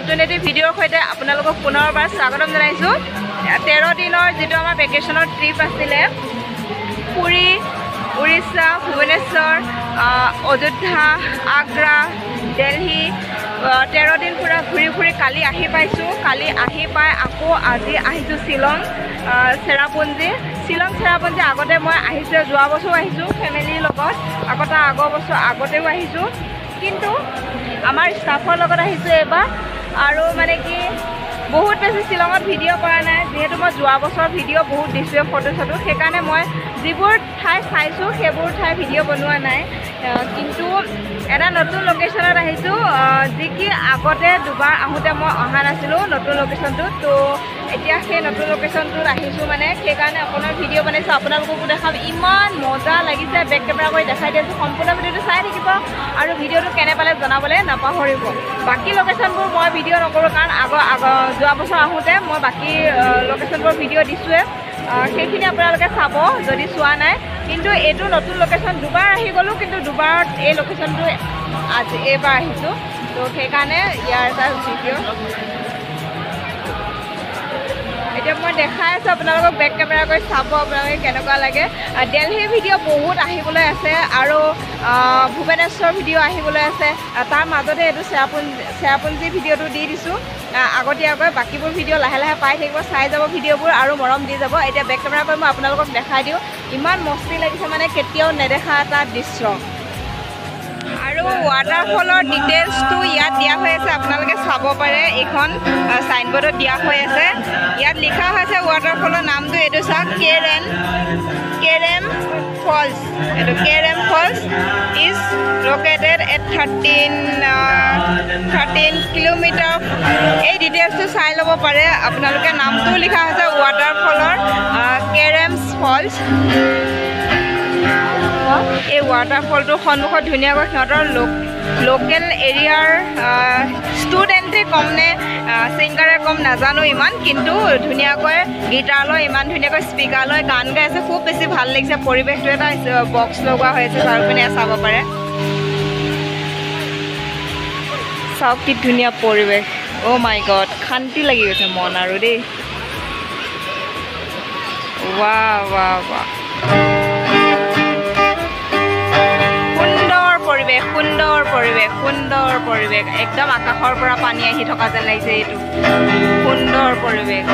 নতুন এটি ভিডিঅ'ৰ সৈতে আপোনালোকক পুনৰবাৰ স্বাগতম জনাইছোঁ 13 দিনৰ যেটো আমাৰ ভেকেশনৰ ট্ৰিপ আছিলে পুৰী উৰিষ্যা ভুৱনেশ্বৰ অযোধ্যা আগ্ৰা দিল্লী 13 দিন পুৰা ঘূৰি কালি আহি পাইছোঁ কালি আহি পাই আকৌ আজি আহিছোঁ শ্বিলং চেৰাপুঞ্জী আগতে মই আহিছোঁ যোৱা বছৰ আহিছোঁ ফেমিলিৰ লগত আগতে আগৰ বছৰ আগতেও আহিছোঁ কিন্তু আমাৰ ষ্টাফৰ লগত আহিছোঁ এবাৰ আৰু মানে কি বহুত বেছি শ্বিলঙত ভিডিঅ' কৰা নাই যেহেতু মই যোৱা বছৰ ভিডিঅ' বহুত দিছোঁ ফটো সেইকাৰণে মই যিবোৰ ঠাই চাইছোঁ সেইবোৰ ঠাই ভিডিঅ' বনোৱা নাই কিন্তু এটা নতুন লোকেশ্যনত আহিছোঁ যি কি আগতে দুবাৰ আহোঁতে মই অহা নাছিলোঁ নতুন লোকেশ্যনটোত তো এতিয়া সেই নতুন লোকেশ্যনটোত আহিছোঁ মানে সেইকাৰণে আপোনাৰ ভিডিঅ' বনাইছোঁ আপোনালোককো দেখাম ইমান মজা লাগিছে বেক কেমেৰা কৰি দেখাই দিছোঁ সম্পূৰ্ণ ভিডিঅ'টো চাই থাকিব আৰু ভিডিঅ'টো কেনে পালে জনাবলৈ নাপাহৰিব বাকী লোকেশ্যনবোৰ মই ভিডিঅ' নকৰোঁ কাৰণ যোৱা বছৰ আহোঁতে মই বাকী লোকেশ্যনবোৰ ভিডিঅ' দিছোঁৱে সেইখিনি আপোনালোকে চাব যদি চোৱা নাই কিন্তু এইটো নতুন লোকেশ্যন দুবাৰ আহি গ'লোঁ কিন্তু দুবাৰত এই লোকেশ্যনটো আজি এইবাৰ আহিছোঁ তো সেইকাৰণে ইয়াৰ এটা ভিডিঅ' এতিয়া মই দেখাই আছোঁ আপোনালোকক বেক কেমেৰা কৰি চাব আপোনালোকে কেনেকুৱা লাগে দিল্লীৰ ভিডিঅ' বহুত আহিবলৈ আছে আৰু ভুৱনেশ্বৰ ভিডিঅ' আহিবলৈ আছে তাৰ মাজতে এইটো চেৰাপুঞ্জী ভিডিঅ'টো দি দিছোঁ আগতীয়াকৈ বাকীবোৰ ভিডিঅ' লাহে লাহে পাই থাকিব চাই যাব ভিডিঅ'বোৰ আৰু মৰম দি যাব এতিয়া বেক কেমেৰা কৰি মই আপোনালোকক দেখাই দিওঁ ইমান মস্তি লাগিছে মানে কেতিয়াও নেদেখা এটা দৃশ্য আৰু ৱাটাৰফলৰ ডিটেইলছটো ইয়াত দিয়া হৈ আছে আপোনালোকে চাব পাৰে এইখন চাইনবোৰ্ডত দিয়া হৈ আছে ইয়াত লিখা হৈছে ৱাটাৰফলৰ নামটো এইটো চাওক কেৰেম ফলছ এইটো carrom false is located at 13 kilometre এই ডিটেইলছটো চাই ল'ব পাৰে আপোনালোকে নামটোও লিখা হৈছে ৱাটাৰফলৰ কেৰেম ফলছ এই ৱাটাৰফলটোৰ সন্মুখত ধুনীয়াকৈ সিহঁতৰ লোকেল এৰিয়াৰ ষ্টুডেণ্টে কম নে ছিংগাৰে কম নাজানো ইমান কিন্তু ধুনীয়াকৈ গীটাৰ লৈ ইমান ধুনীয়াকৈ স্পীকাৰ লৈ গান গাই আছে খুব বেছি ভাল লাগিছে পৰিৱেশটো এটা বক্স লগোৱা হৈ আছে চাৰিওপিনে চাব পাৰে চাওক কি ধুনীয়া পৰিৱেশ অ' মাই গড শান্তি লাগি গৈছে মন আৰু দেই ৱাহ ৱাহ ৱাহ সুন্দৰ পৰিৱেশ একদম আকাশৰ পৰা পানী আহি থকা যেন লাগিছে এইটো সুন্দৰ পৰিৱেশ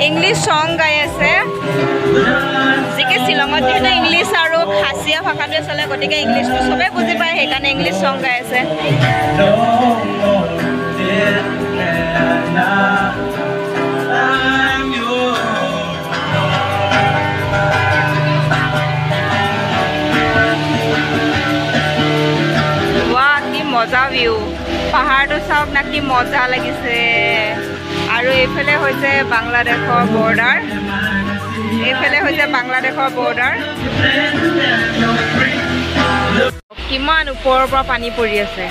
ইংলিছ সং গাই আছে যিকে শ্বিলঙত যিহেতু ইংলিছ আৰু খাচীয়া ভাষাটোৱে চলে গতিকে ইংলিছটো চবেই বুজি পায় সেইকাৰণে ইংলিছ সং গাই আছে মজা ভিউ পাহাৰটো চাওক না কি মজা লাগিছে আৰু এইফালে হৈছে বাংলাদেশৰ বৰ্ডাৰ কিমান ওপৰৰ পৰা পানী পৰি আছে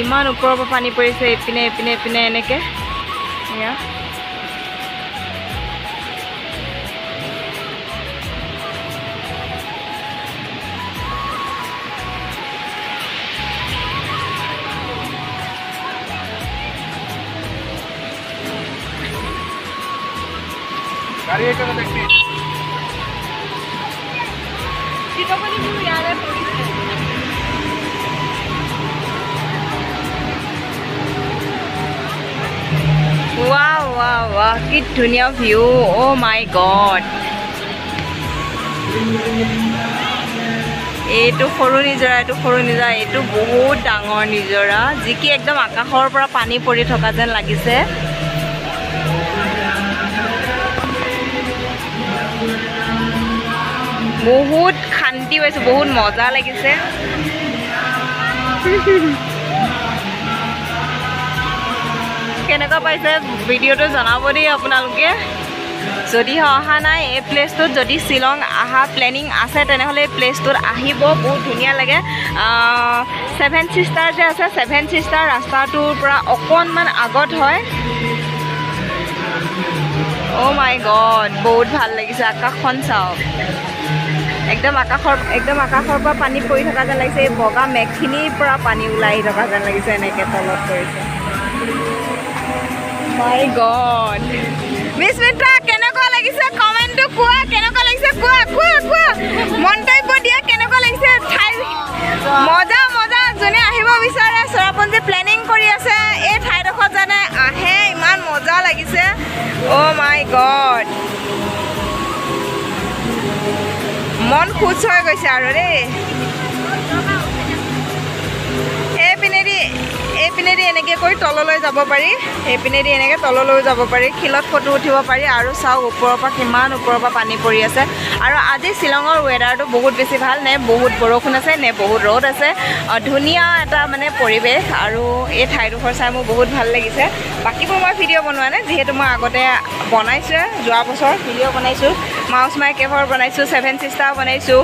ইমান ওপৰৰ পৰা পানী পৰিছে এইপিনে এনেকৈ এয়া गाड़ी एक देखते सीतापति भी याद है वाह वाह वाह कि धुनिया व्यू ओ माय गॉड এইটো সৰু নিজৰা এইটো বহুত ডাঙৰ নিজৰা যি কি একদম আকাশৰ পৰা পানী পৰি থকা যেন লাগিছে বহুত শান্তি পাইছোঁ বহুত মজা লাগিছে কেনেকুৱা পাইছে ভিডিঅ'টো জনাব দেই আপোনালোকে যদি অহা নাই এই প্লেচটোত যদি শ্বিলং অহা প্লেনিং আছে তেনেহ'লে এই প্লেচটোত আহিব বহুত ধুনীয়া লাগে 7 ছিষ্টাৰ যে আছে 7 ছিষ্টাৰ ৰাস্তাটোৰ পৰা অকণমান আগত হয় অ' মাই গড বহুত ভাল লাগিছে আকাশখন চাওক একদম আকাশৰ পৰা পানী পৰি থকা যেন লাগিছে এই বগা মেঘখিনিৰ পৰা পানী ওলাই আহি থকা যেন লাগিছে এনেকৈ তলত পৰিছে মাই গড মিছ মিত্ৰা কেনেকুৱা লাগিছে কমেণ্টটো কোৱা কেনেকুৱা লাগিছে কোৱা মন্তব্য দিয়া কেনেকুৱা লাগিছে ঠাই মজা যোনে আহিব বিচাৰে চেৰাপুঞ্জী প্লেনিং কৰি আছে এই ঠাইডোখৰত যেনে আহে ইমান মজা লাগিছে অ' মাই গড মন খুচ হৈ গৈছে আৰু দেই এইপিনেদি এনেকৈ কৰি তললৈ যাব পাৰি এইপিনেদি এনেকৈ তললৈ যাব পাৰি শিলত ফটো উঠিব পাৰি আৰু চাওক ওপৰৰ পৰা কিমান ওপৰৰ পৰা পানী পৰি আছে আৰু আজি শ্বিলঙৰ ৱেডাৰটো বহুত বেছি ভাল নে বহুত বৰষুণ আছে নে বহুত ৰ'দ আছে ধুনীয়া এটা মানে পৰিৱেশ আৰু এই ঠাইডোখৰ চাই মোৰ বহুত ভাল লাগিছে বাকীবোৰ মই ভিডিঅ' বনোৱা নাই যিহেতু মই আগতে বনাইছোঁ যোৱা বছৰ ভিডিঅ' বনাইছোঁ মাউচ মাই কেভৰ বনাইছোঁ 7 ছিষ্টাৰ বনাইছোঁ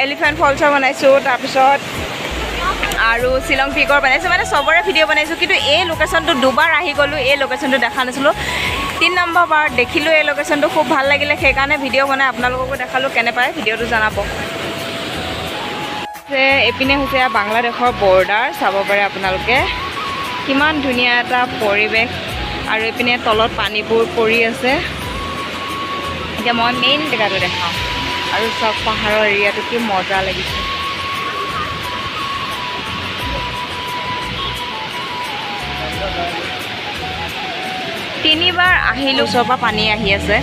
এলিফেণ্ট ফলছৰ বনাইছোঁ তাৰপিছত আৰু শ্বিলং পিকৰ বনাইছোঁ মানে চবৰে ভিডিঅ' বনাইছোঁ কিন্তু এই লোকেশ্যনটো দুবাৰ আহি গ'লোঁ এই লোকেশ্যনটো দেখা নাছিলোঁ 3 নম্বৰ বাৰ দেখিলোঁ এই লোকেশ্যনটো খুব ভাল লাগিলে সেইকাৰণে ভিডিঅ' বনাই আপোনালোককো দেখালোঁ কেনে পায় ভিডিঅ'টো জনাব এইপিনে হৈছে বাংলাদেশৰ বৰ্ডাৰ চাব পাৰে আপোনালোকে কিমান ধুনীয়া এটা পৰিৱেশ আৰু এইপিনে তলত পানীবোৰ পৰি আছে এতিয়া মই মেইন জেগাটো দেখাওঁ আৰু চব পাহাৰৰ এৰিয়াটো কি মজা লাগিছে তিনিবাৰ আহিলোঁ ওচৰৰ পৰা পানী আহি আছে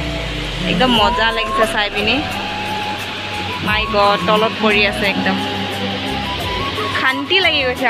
একদম মজা লাগিছে চাই পিনি মাই গড তলত পৰি আছে একদম শান্তি লাগি গৈছে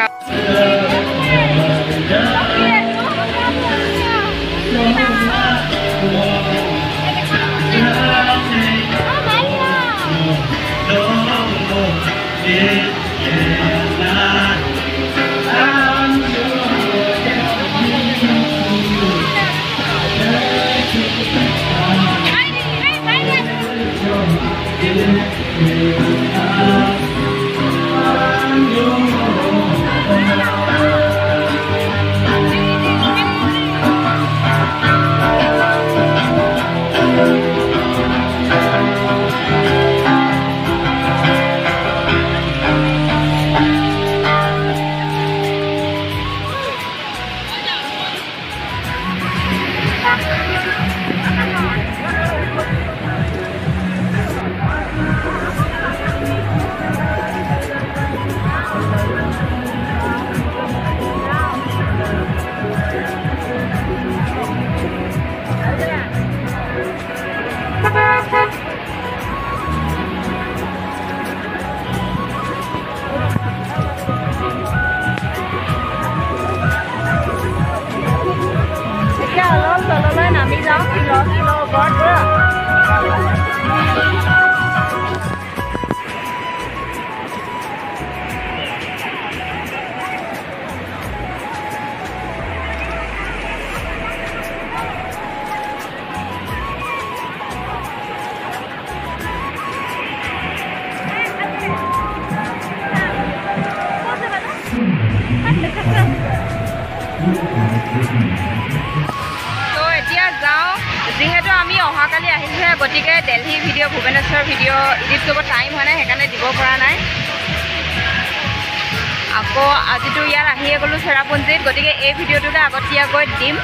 তো এতিয়া যাওঁ যিহেতু আমি অহাকালি আহিছোঁহে গতিকে Delhi video' Bhubaneswar video' edit কৰিব টাইম হোৱা নাই সেইকাৰণে দিব পৰা নাই আকৌ আজিতো ইয়াত আহিয়ে গ'লোঁ চেৰাপুঞ্জীত গতিকে এই ভিডিঅ'টোতে আগতীয়াকৈ দিম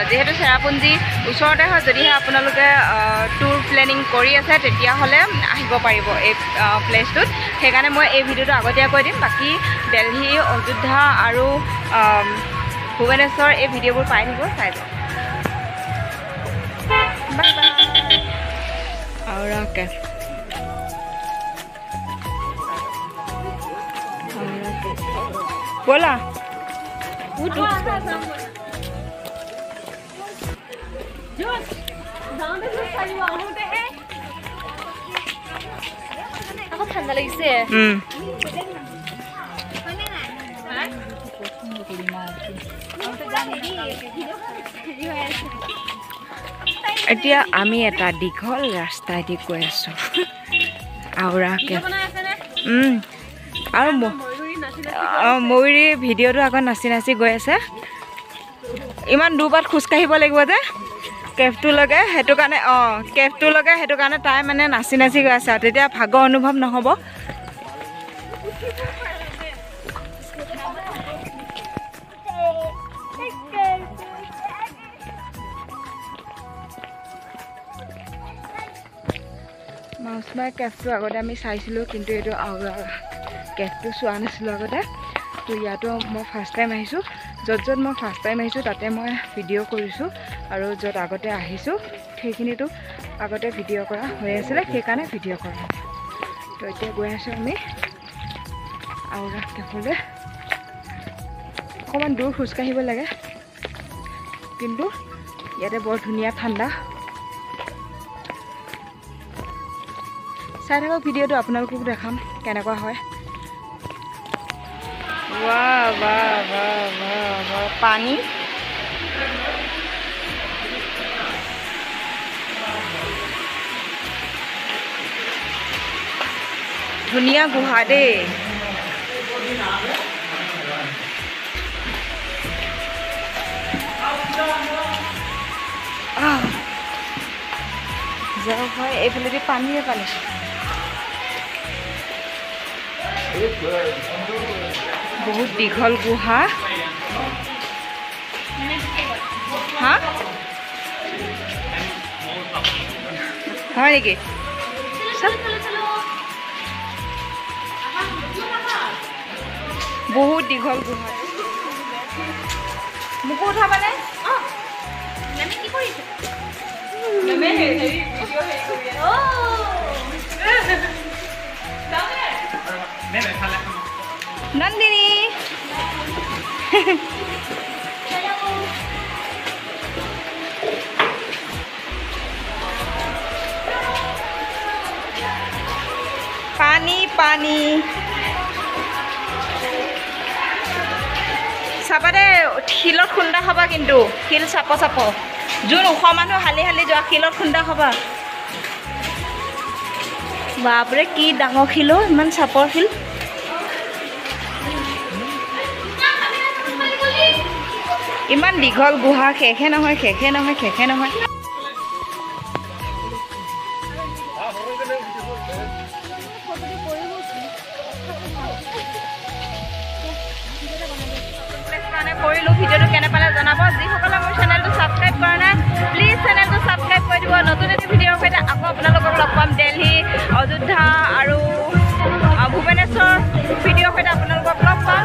যেহেতু চেৰাপুঞ্জী ওচৰতে হয় যদিহে আপোনালোকে টুৰ প্লেনিং কৰি আছে তেতিয়াহ'লে আহিব পাৰিব এই প্লেচটোত সেইকাৰণে মই এই ভিডিঅ'টো আগতীয়াকৈ দিম বাকী দিল্লী অযোধ্যা আৰু ভুৱনেশ্বৰ এই ভিডিঅ'বোৰ পাই থাকিব চাই যাব বাই বাই আওৰাকে बोला ঠান্ডা লাগিছে এতিয়া আমি এটা দীঘল ৰাস্তাইদি গৈ আছোঁ আউৰাকে আৰু ময়ূৰী ভিডিঅ'টো আগত নাচি নাচি গৈ আছে ইমান দূৰবাত খোজকাঢ়িব লাগিব যে কেফটোলৈকে সেইটো কাৰণে কেফটোলৈকে সেইটো কাৰণে তাই মানে নাচি নাচি গৈ আছে আৰু তেতিয়া ভাগৰ অনুভৱ নহ'ব মাউচমাই কেফটো আগতে আমি চাইছিলোঁ কিন্তু এইটো কেফটো চোৱা নাছিলোঁ আগতে তো ইয়াতো মই ফাৰ্ষ্ট টাইম আহিছোঁ য'ত মই ফাৰ্ষ্ট টাইম আহিছোঁ তাতে মই ভিডিঅ' কৰিছোঁ আৰু য'ত আগতে আহিছোঁ সেইখিনিতো আগতে ভিডিঅ' কৰা হৈ আছিলে সেইকাৰণে ভিডিঅ' কৰা তো এতিয়া গৈ আছোঁ আমি আউৰা কেফলৈ অকণমান দূৰ খোজকাঢ়িব লাগে কিন্তু ইয়াতে বৰ ধুনীয়া ঠাণ্ডা চাই থাকক ভিডিঅ'টো আপোনালোককো দেখাম কেনেকুৱা হয় वाह वाह वाह वाह वाह पानी धुनिया गुहा दे जाओ भाई एफाले पानी पानी बहुत दीघल गुहा हाँ हाँ नेকি बहुत दीघल गुहा मुको उठाबा ने আমি কি কৰিছে মেমে হেৰি ভিডিঅ' হেৰি কৰি আছে মেমে খালে नंदिनी पानी पानी চাবাদে শিলত খুন্দা খাবা কিন্তু শিল চাপ চাপ যোন ওখ মানুহ হালি হালি যোৱা শিলত খুন্দা খাবা বাপৰে কি ডাঙৰ শিল ইমান চাপৰ শিল ইমান দীঘল গুহা শেষে নহয় শেষে নহয় শেষে নহয় কৰিলোঁ ভিডিঅ'টো কেনে পালে জনাব যিসকলে মোৰ চেনেলটো ছাবস্ক্ৰাইব কৰা নাই প্লিজ চেনেলটো ছাবস্ক্ৰাইব কৰি দিব নতুন এটি ভিডিঅ'ৰ সৈতে আকৌ আপোনালোকক লগ পাম দিল্লী অযোধ্যা আৰু ভুৱনেশ্বৰ ভিডিঅ'ৰ সৈতে আপোনালোকক লগ পাম